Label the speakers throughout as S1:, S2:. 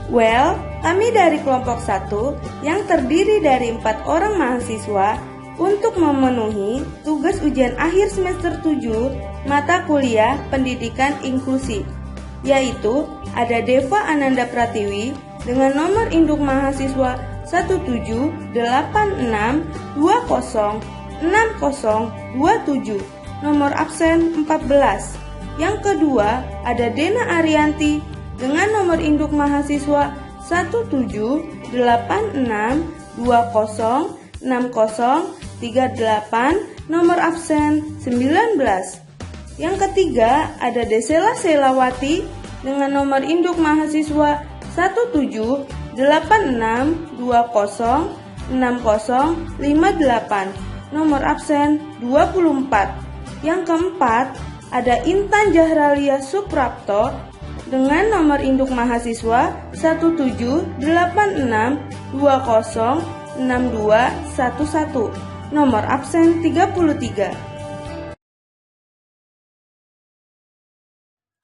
S1: Well, kami dari kelompok 1 yang terdiri dari 4 orang mahasiswa untuk memenuhi tugas ujian akhir semester 7 mata kuliah pendidikan inklusi, yaitu ada Deva Ananda Pratiwi dengan nomor induk mahasiswa 17862060027, nomor absen 14. Yang kedua ada Dena Arianti dengan nomor induk mahasiswa 17862060038, nomor absen 19. Yang ketiga ada Desela Selawati dengan nomor induk mahasiswa 17862060058, nomor absen 24. Yang keempat ada Intan Jahralia Suprapto dengan nomor induk mahasiswa 17862066211, nomor absen 33.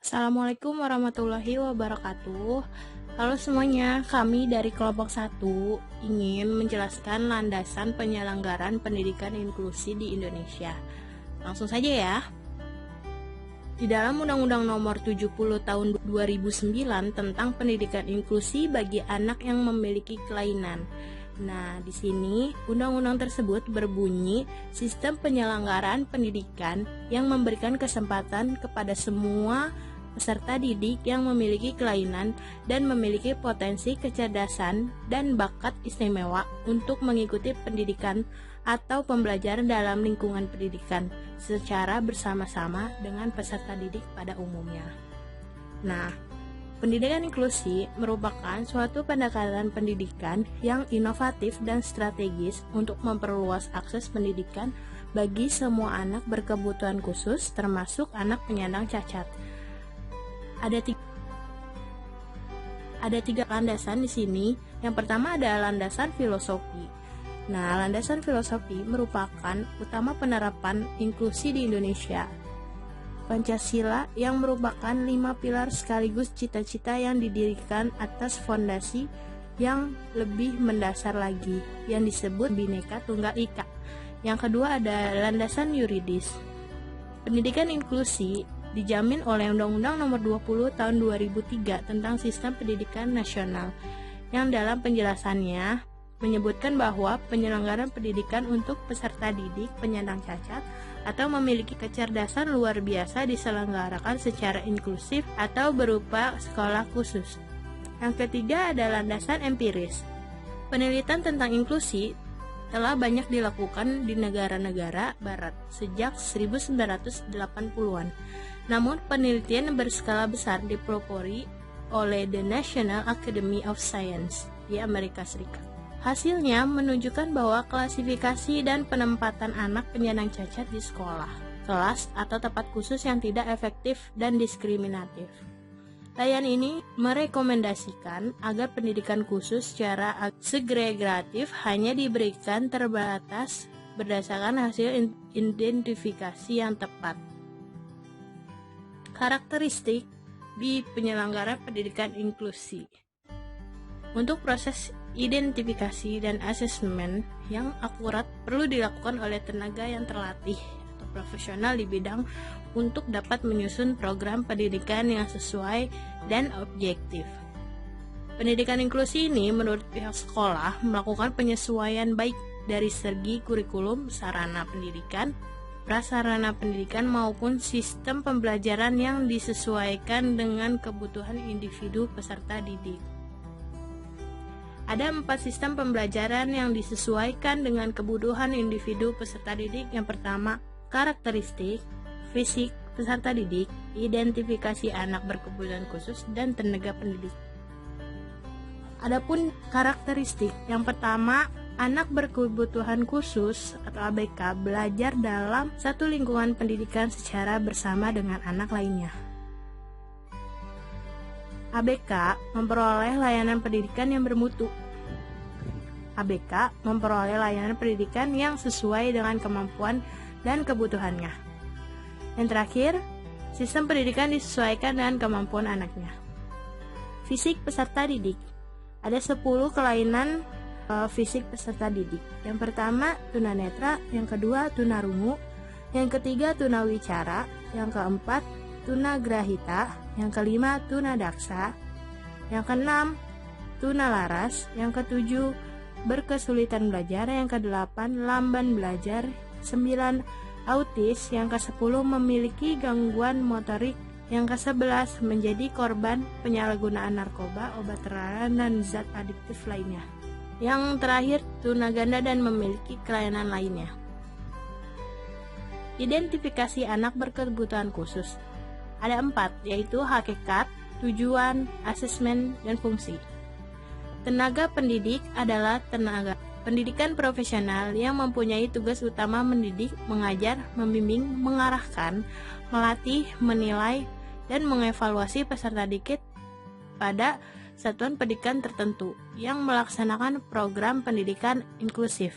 S2: Assalamualaikum warahmatullahi wabarakatuh. Halo semuanya, kami dari kelompok 1 ingin menjelaskan landasan penyelenggaraan pendidikan inklusi di Indonesia. Langsung saja ya. Di dalam Undang-Undang Nomor 70 Tahun 2009 tentang pendidikan inklusi bagi anak yang memiliki kelainan. Nah, di sini undang-undang tersebut berbunyi sistem penyelenggaraan pendidikan yang memberikan kesempatan kepada semua peserta didik yang memiliki kelainan dan memiliki potensi kecerdasan dan bakat istimewa untuk mengikuti pendidikan atau pembelajaran dalam lingkungan pendidikan secara bersama-sama dengan peserta didik pada umumnya. Nah, pendidikan inklusi merupakan suatu pendekatan pendidikan yang inovatif dan strategis untuk memperluas akses pendidikan bagi semua anak berkebutuhan khusus, termasuk anak penyandang cacat. Ada tiga landasan di sini. Yang pertama ada landasan filosofi. Nah, landasan filosofi merupakan utama penerapan inklusi di Indonesia. Pancasila yang merupakan 5 pilar sekaligus cita-cita yang didirikan atas fondasi yang lebih mendasar lagi, yang disebut Bhinneka Tunggal Ika. Yang kedua ada landasan yuridis. Pendidikan inklusi dijamin oleh Undang-Undang Nomor 20 Tahun 2003 tentang Sistem Pendidikan Nasional, yang dalam penjelasannya menyebutkan bahwa penyelenggaraan pendidikan untuk peserta didik penyandang cacat atau memiliki kecerdasan luar biasa diselenggarakan secara inklusif atau berupa sekolah khusus. Yang ketiga ada landasan empiris. Penelitian tentang inklusi telah banyak dilakukan di negara-negara barat sejak 1980-an. Namun penelitian berskala besar dipelopori oleh The National Academy of Science di Amerika Serikat. Hasilnya menunjukkan bahwa klasifikasi dan penempatan anak penyandang cacat di sekolah, kelas, atau tempat khusus yang tidak efektif dan diskriminatif. Layan ini merekomendasikan agar pendidikan khusus secara segregatif hanya diberikan terbatas berdasarkan hasil identifikasi yang tepat. Karakteristik di penyelenggaraan pendidikan inklusi. Untuk proses identifikasi dan asesmen yang akurat perlu dilakukan oleh tenaga yang terlatih atau profesional di bidang untuk dapat menyusun program pendidikan yang sesuai dan objektif. Pendidikan inklusi ini menurut pihak sekolah melakukan penyesuaian baik dari segi kurikulum, sarana pendidikan, prasarana pendidikan maupun sistem pembelajaran yang disesuaikan dengan kebutuhan individu peserta didik. Ada 4 sistem pembelajaran yang disesuaikan dengan kebutuhan individu peserta didik. Yang pertama, karakteristik, fisik peserta didik, identifikasi anak berkebutuhan khusus, dan tenaga pendidik. Adapun karakteristik, yang pertama, anak berkebutuhan khusus atau ABK belajar dalam satu lingkungan pendidikan secara bersama dengan anak lainnya. ABK memperoleh layanan pendidikan yang bermutu. ABK memperoleh layanan pendidikan yang sesuai dengan kemampuan dan kebutuhannya. Yang terakhir, sistem pendidikan disesuaikan dengan kemampuan anaknya. Fisik peserta didik. Ada 10 kelainan fisik peserta didik. Yang pertama tunanetra, yang kedua tunarungu, yang ketiga tunawicara, yang keempat tunagrahita, yang kelima tunadaksa, yang keenam tunalaras, yang ketujuh berkesulitan belajar, yang kedelapan lamban belajar, 9 autis, yang ke-10 memiliki gangguan motorik, yang ke-11 menjadi korban penyalahgunaan narkoba, obat terlarang, dan zat adiktif lainnya. Yang terakhir, tunaganda dan memiliki kelainan lainnya. Identifikasi anak berkebutuhan khusus. Ada 4, yaitu hakikat, tujuan, asesmen, dan fungsi. Tenaga pendidik adalah tenaga pendidikan profesional yang mempunyai tugas utama mendidik, mengajar, membimbing, mengarahkan, melatih, menilai, dan mengevaluasi peserta didik pada satuan pendidikan tertentu yang melaksanakan program pendidikan inklusif.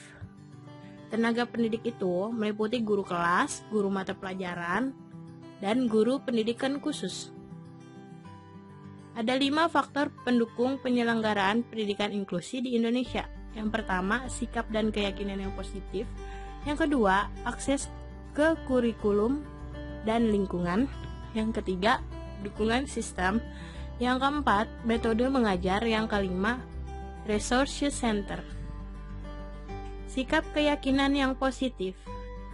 S2: Tenaga pendidik itu meliputi guru kelas, guru mata pelajaran, dan guru pendidikan khusus. Ada 5 faktor pendukung penyelenggaraan pendidikan inklusi di Indonesia. Yang pertama, sikap dan keyakinan yang positif. Yang kedua, akses ke kurikulum dan lingkungan. Yang ketiga, dukungan sistem. Yang keempat, metode mengajar. Yang kelima, resource center. Sikap keyakinan yang positif.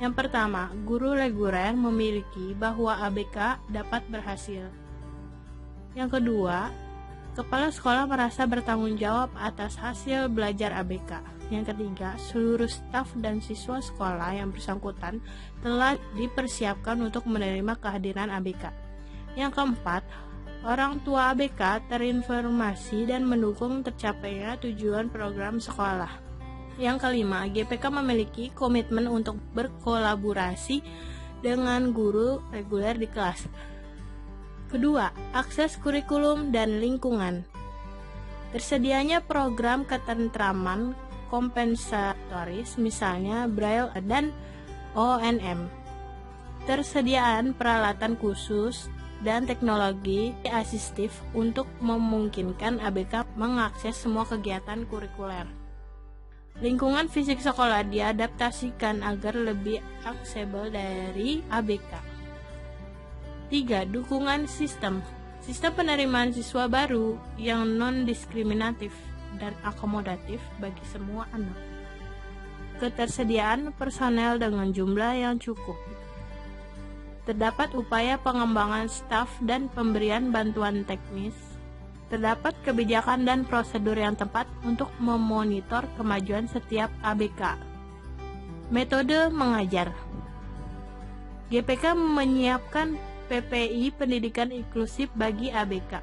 S2: Yang pertama, guru reguler memiliki bahwa ABK dapat berhasil. Yang kedua, kepala sekolah merasa bertanggung jawab atas hasil belajar ABK. Yang ketiga, seluruh staf dan siswa sekolah yang bersangkutan telah dipersiapkan untuk menerima kehadiran ABK. Yang keempat, orang tua ABK terinformasi dan mendukung tercapainya tujuan program sekolah. Yang kelima, GPK memiliki komitmen untuk berkolaborasi dengan guru reguler di kelas. Kedua, akses kurikulum dan lingkungan. Tersedianya program ketentraman kompensatoris, misalnya Braille dan ONM. Tersediaan peralatan khusus dan teknologi asistif untuk memungkinkan ABK mengakses semua kegiatan kurikuler. Lingkungan fisik sekolah diadaptasikan agar lebih aksesibel dari ABK. 3. Dukungan sistem. Sistem penerimaan siswa baru yang non-diskriminatif dan akomodatif bagi semua anak. Ketersediaan personel dengan jumlah yang cukup. Terdapat upaya pengembangan staf dan pemberian bantuan teknis. Terdapat kebijakan dan prosedur yang tepat untuk memonitor kemajuan setiap ABK. Metode mengajar. GPK menyiapkan PPI Pendidikan Inklusif bagi ABK.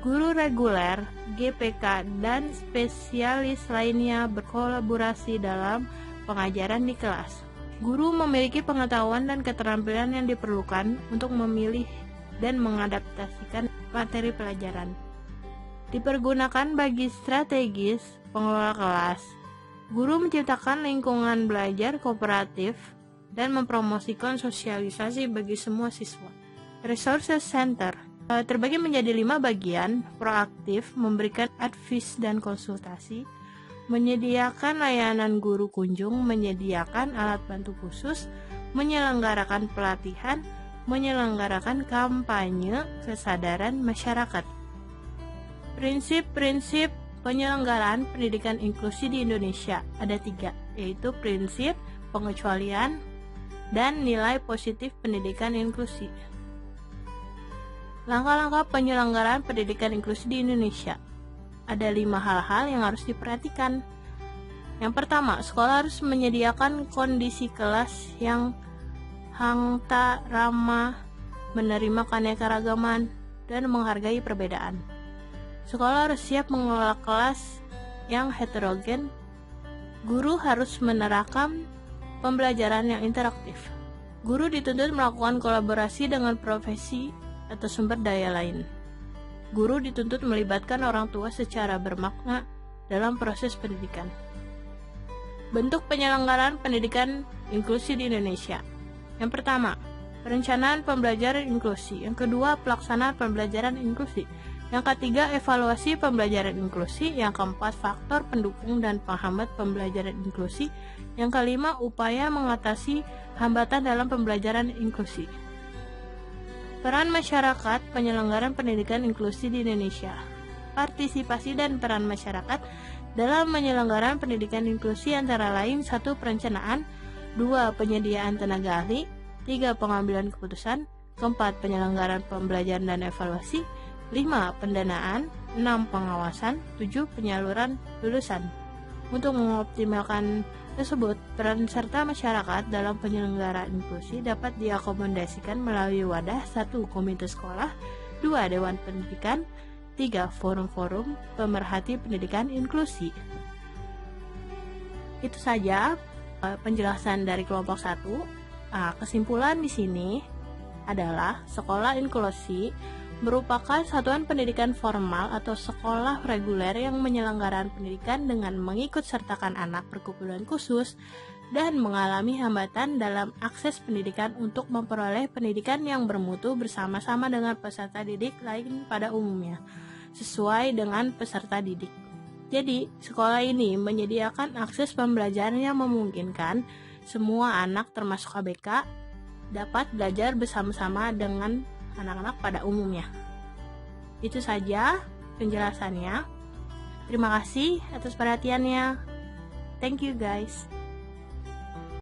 S2: Guru reguler, GPK, dan spesialis lainnya berkolaborasi dalam pengajaran di kelas. Guru memiliki pengetahuan dan keterampilan yang diperlukan untuk memilih dan mengadaptasikan materi pelajaran. Dipergunakan bagi strategis pengelola kelas. Guru menciptakan lingkungan belajar kooperatif dan mempromosikan sosialisasi bagi semua siswa. Resources Center terbagi menjadi 5 bagian: proaktif, memberikan advice dan konsultasi, menyediakan layanan guru kunjung, menyediakan alat bantu khusus, menyelenggarakan pelatihan, menyelenggarakan kampanye kesadaran masyarakat. Prinsip-prinsip penyelenggaraan pendidikan inklusi di Indonesia ada 3, yaitu prinsip, pengecualian, dan nilai positif pendidikan inklusi. Langkah-langkah penyelenggaraan pendidikan inklusi di Indonesia. Ada 5 hal-hal yang harus diperhatikan. Yang pertama, sekolah harus menyediakan kondisi kelas yang hangta, ramah, menerima keanekaragaman, dan menghargai perbedaan. Sekolah harus siap mengelola kelas yang heterogen. Guru harus menerapkan pembelajaran yang interaktif. Guru dituntut melakukan kolaborasi dengan profesi atau sumber daya lain. Guru dituntut melibatkan orang tua secara bermakna dalam proses pendidikan. Bentuk penyelenggaraan pendidikan inklusi di Indonesia. Yang pertama, perencanaan pembelajaran inklusi. Yang kedua, pelaksanaan pembelajaran inklusi. Yang ketiga, evaluasi pembelajaran inklusi. Yang keempat, faktor pendukung dan penghambat pembelajaran inklusi. Yang kelima, upaya mengatasi hambatan dalam pembelajaran inklusi. Peran masyarakat penyelenggaraan pendidikan inklusi di Indonesia. Partisipasi dan peran masyarakat dalam penyelenggaraan pendidikan inklusi antara lain: 1. Perencanaan, 2. Penyediaan tenaga ahli, 3. Pengambilan keputusan, 4. Penyelenggaraan pembelajaran dan evaluasi, 5. Pendanaan, 6. Pengawasan, 7. Penyaluran lulusan. Untuk mengoptimalkan tersebut, peran serta masyarakat dalam penyelenggaraan inklusi dapat diakomodasikan melalui wadah: 1. Komite sekolah, 2. Dewan pendidikan, 3. Forum-forum pemerhati pendidikan inklusi. Itu saja penjelasan dari kelompok 1. Kesimpulan di sini adalah sekolah inklusi merupakan satuan pendidikan formal atau sekolah reguler yang menyelenggarakan pendidikan dengan mengikut sertakan anak berkebutuhan khusus dan mengalami hambatan dalam akses pendidikan untuk memperoleh pendidikan yang bermutu bersama-sama dengan peserta didik lain pada umumnya, sesuai dengan peserta didik. Jadi, sekolah ini menyediakan akses pembelajaran yang memungkinkan semua anak termasuk ABK dapat belajar bersama-sama dengan anak-anak pada umumnya. Itu saja penjelasannya. Terima kasih atas perhatiannya. Thank you guys.